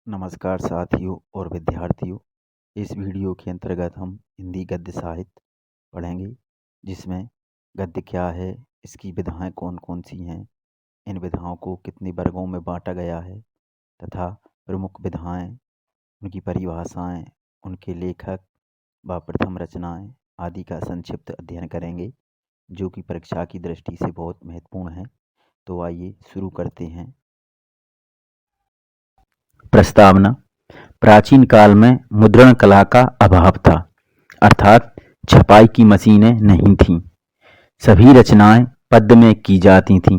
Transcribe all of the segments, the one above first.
नमस्कार साथियों और विद्यार्थियों। इस वीडियो के अंतर्गत हम हिंदी गद्य साहित्य पढ़ेंगे, जिसमें गद्य क्या है, इसकी विधाएं कौन कौन सी हैं, इन विधाओं को कितने वर्गों में बांटा गया है तथा प्रमुख विधाएं, उनकी परिभाषाएं, उनके लेखक व प्रथम रचनाएं आदि का संक्षिप्त अध्ययन करेंगे, जो कि परीक्षा की दृष्टि से बहुत महत्वपूर्ण है। तो आइए शुरू करते हैं। प्रस्तावना। प्राचीन काल में मुद्रण कला का अभाव था, अर्थात छपाई की मशीनें नहीं थीं। सभी रचनाएं पद्य में की जाती थीं।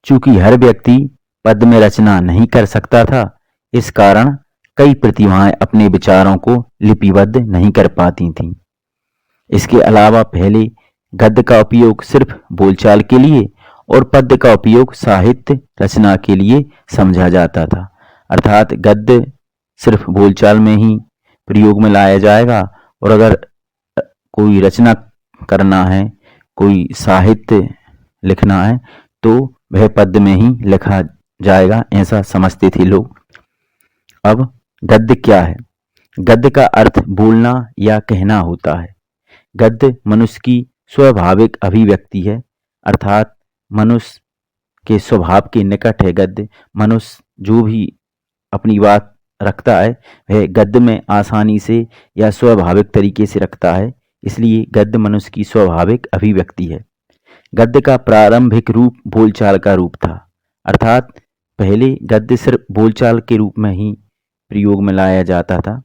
चूंकि हर व्यक्ति पद्य में रचना नहीं कर सकता था, इस कारण कई प्रतिभाएं अपने विचारों को लिपिबद्ध नहीं कर पाती थीं। इसके अलावा पहले गद्य का उपयोग सिर्फ बोलचाल के लिए और पद्य का उपयोग साहित्य रचना के लिए समझा जाता था। अर्थात गद्य सिर्फ बोलचाल में ही प्रयोग में लाया जाएगा, और अगर कोई रचना करना है, कोई साहित्य लिखना है, तो वह पद्य में ही लिखा जाएगा, ऐसा समझते थे लोग। अब गद्य क्या है? गद्य का अर्थ बोलना या कहना होता है। गद्य मनुष्य की स्वाभाविक अभिव्यक्ति है, अर्थात मनुष्य के स्वभाव के निकट है गद्य। मनुष्य जो भी अपनी बात रखता है, वह गद्य में आसानी से या स्वाभाविक तरीके से रखता है, इसलिए गद्य मनुष्य की स्वाभाविक अभिव्यक्ति है। गद्य का प्रारंभिक रूप बोलचाल का रूप था, अर्थात पहले गद्य सिर्फ बोलचाल के रूप में ही प्रयोग में लाया जाता था।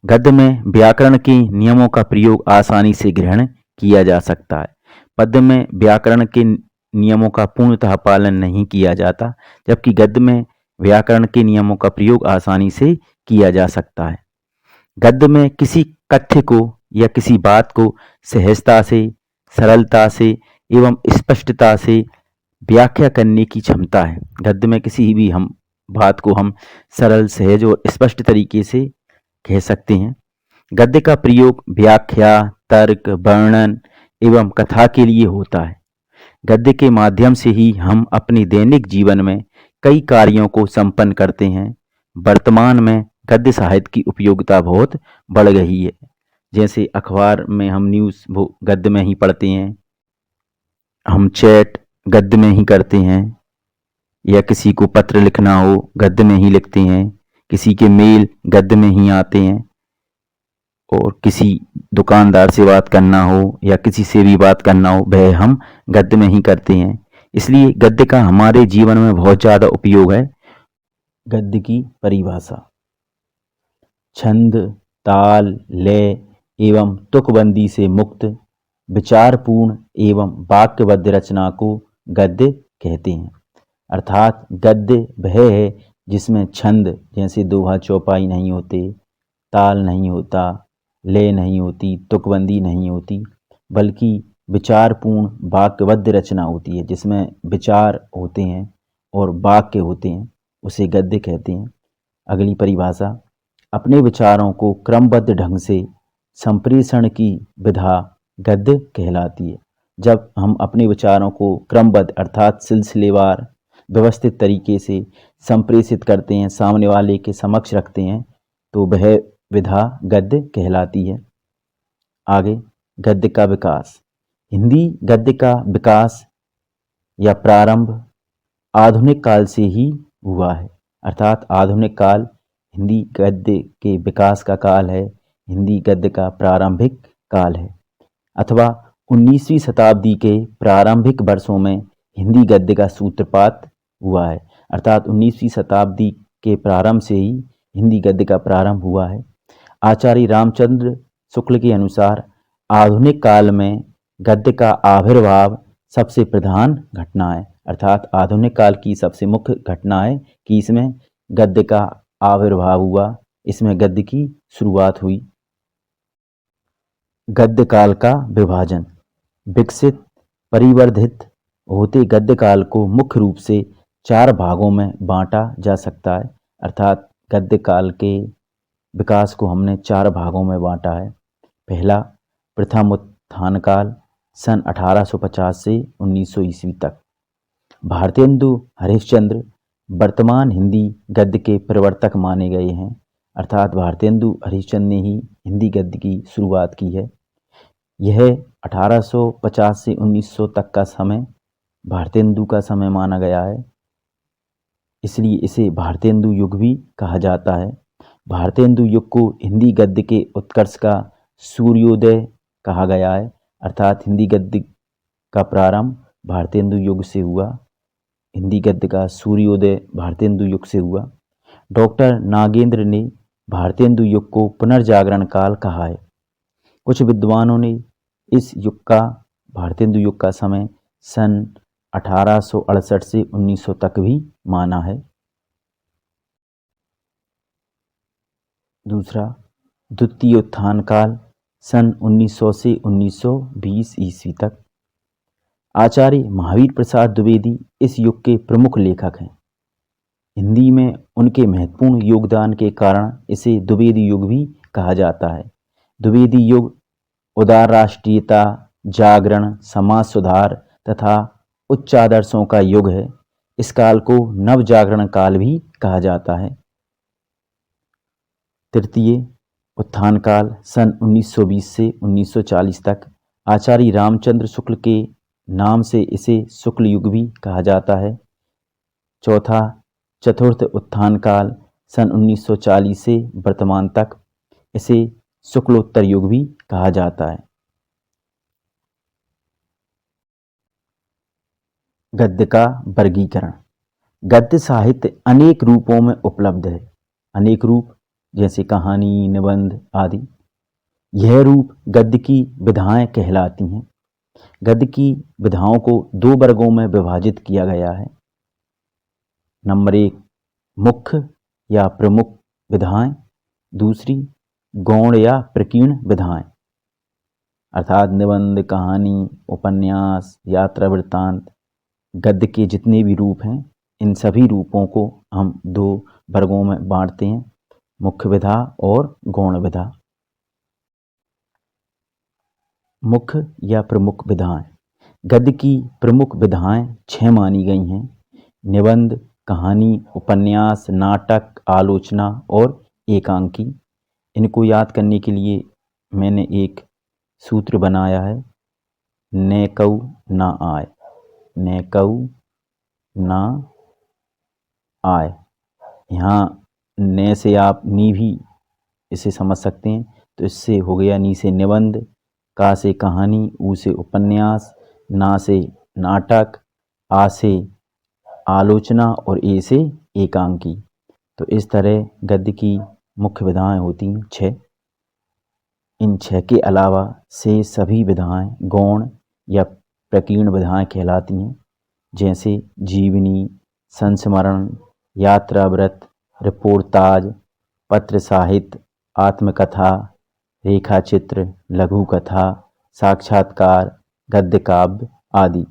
गद्य में व्याकरण के नियमों का प्रयोग आसानी से ग्रहण किया जा सकता है। पद्य में व्याकरण के नियमों का पूर्णतः पालन नहीं किया जाता, जबकि गद्य में व्याकरण के नियमों का प्रयोग आसानी से किया जा सकता है। गद्य में किसी कथ्य को या किसी बात को सहजता से, सरलता से एवं स्पष्टता से व्याख्या करने की क्षमता है। गद्य में किसी भी बात को हम सरल, सहज और स्पष्ट तरीके से कह सकते हैं। गद्य का प्रयोग व्याख्या, तर्क, वर्णन एवं कथा के लिए होता है। गद्य के माध्यम से ही हम अपने दैनिक जीवन में कई कार्यों को संपन्न करते हैं। वर्तमान में गद्य साहित्य की उपयोगिता बहुत बढ़ गई है। जैसे अखबार में हम न्यूज़ वो गद्य में ही पढ़ते हैं, हम चैट गद्य में ही करते हैं, या किसी को पत्र लिखना हो गद्य में ही लिखते हैं, किसी के मेल गद्य में ही आते हैं, और किसी दुकानदार से बात करना हो या किसी से भी बात करना हो, वह हम गद्य में ही करते हैं। इसलिए गद्य का हमारे जीवन में बहुत ज़्यादा उपयोग है। गद्य की परिभाषा। छंद, ताल, लय एवं तुकबंदी से मुक्त विचारपूर्ण एवं वाक्यबद्ध रचना को गद्य कहते हैं। अर्थात गद्य वह है जिसमें छंद जैसे दोहा चौपाई नहीं होते, ताल नहीं होता, लय नहीं होती, तुकबंदी नहीं होती, बल्कि विचारपूर्ण वाक्यबद्ध रचना होती है, जिसमें विचार होते हैं और वाक्य होते हैं, उसे गद्य कहते हैं। अगली परिभाषा। अपने विचारों को क्रमबद्ध ढंग से संप्रेषण की विधा गद्य कहलाती है। जब हम अपने विचारों को क्रमबद्ध अर्थात सिलसिलेवार व्यवस्थित तरीके से संप्रेषित करते हैं, सामने वाले के समक्ष रखते हैं, तो वह विधा गद्य कहलाती है। आगे, गद्य का विकास। हिंदी गद्य का विकास या प्रारंभ आधुनिक काल से ही हुआ है। अर्थात आधुनिक काल हिंदी गद्य के विकास का काल है, हिंदी गद्य का प्रारंभिक काल है, अथवा 19वीं शताब्दी के प्रारंभिक वर्षों में हिंदी गद्य का सूत्रपात हुआ है। अर्थात 19वीं शताब्दी के प्रारंभ से ही हिंदी गद्य का प्रारंभ हुआ है। आचार्य रामचंद्र शुक्ल के अनुसार आधुनिक काल में गद्य का आविर्भाव सबसे प्रधान घटना है। अर्थात आधुनिक काल की सबसे मुख्य घटना है कि इसमें गद्य का आविर्भाव हुआ, इसमें गद्य की शुरुआत हुई। गद्य काल का विभाजन। विकसित परिवर्धित होते गद्य काल को मुख्य रूप से 4 भागों में बांटा जा सकता है। अर्थात गद्य काल के विकास को हमने 4 भागों में बांटा है। पहला, प्रथम उत्थान काल, सन 1850 से 1900 ईस्वी तक। भारतेंदु हरिश्चंद्र वर्तमान हिंदी गद्य के प्रवर्तक माने गए हैं, अर्थात भारतेंदु हरिश्चंद्र ने ही हिंदी गद्य की शुरुआत की है। यह 1850 से 1900 तक का समय भारतेंदु का समय माना गया है, इसलिए इसे भारतेंदु युग भी कहा जाता है। भारतेंदु युग को हिंदी गद्य के उत्कर्ष का सूर्योदय कहा गया है, अर्थात हिंदी गद्य का प्रारंभ भारतेंदु युग से हुआ, हिंदी गद्य का सूर्योदय भारतेंदु युग से हुआ। डॉक्टर नागेंद्र ने भारतेंदु युग को पुनर्जागरण काल कहा है। कुछ विद्वानों ने इस युग का, भारतेंदु युग का समय सन 1868 से 1900 तक भी माना है। दूसरा, द्वितीय उत्थान काल सन 1900 से 1920 ईस्वी तक। आचार्य महावीर प्रसाद द्विवेदी इस युग के प्रमुख लेखक हैं। हिंदी में उनके महत्वपूर्ण योगदान के कारण इसे द्विवेदी युग भी कहा जाता है। द्विवेदी युग उदार राष्ट्रीयता, जागरण, समाज सुधार तथा उच्च आदर्शों का युग है। इस काल को नव जागरण काल भी कहा जाता है। तृतीय उत्थान काल सन 1920 से 1940 तक। आचार्य रामचंद्र शुक्ल के नाम से इसे शुक्ल युग भी कहा जाता है। चौथा, चतुर्थ उत्थान काल सन 1940 से वर्तमान तक। इसे शुक्लोत्तर युग भी कहा जाता है। गद्य का वर्गीकरण। गद्य साहित्य अनेक रूपों में उपलब्ध है। अनेक रूप जैसे कहानी, निबंध आदि। यह रूप गद्य की विधाएं कहलाती हैं। गद्य की विधाओं को दो वर्गों में विभाजित किया गया है। नंबर 1, मुख्य या प्रमुख विधाएं। दूसरी, गौण या प्रकीर्ण विधाएं, अर्थात निबंध, कहानी, उपन्यास, यात्रा वृत्तांत। गद्य के जितने भी रूप हैं, इन सभी रूपों को हम दो वर्गों में बांटते हैं, मुख्य विधा और गौण विधा। मुख्य या प्रमुख विधाएं। गद्य की प्रमुख विधाएं 6 मानी गई हैं। निबंध, कहानी, उपन्यास, नाटक, आलोचना और एकांकी। इनको याद करने के लिए मैंने एक सूत्र बनाया है, ने कऊ ना आय। ने कऊ ना आय। यहाँ ने से आप नी भी इसे समझ सकते हैं, तो इससे हो गया नी से निबंध, का से कहानी, ऊ से उपन्यास, ना से नाटक, आ से आलोचना और ए से एकांकी। तो इस तरह गद्य की मुख्य विधाएं होती हैं 6। इन 6 के अलावा से सभी विधाएं गौण या प्रकीर्ण विधाएं कहलाती हैं, जैसे जीवनी, संस्मरण, यात्राव्रत, रिपोर्ताज, पत्र साहित्य, आत्मकथा, रेखाचित्र, लघु कथा, साक्षात्कार, गद्य काव्य आदि।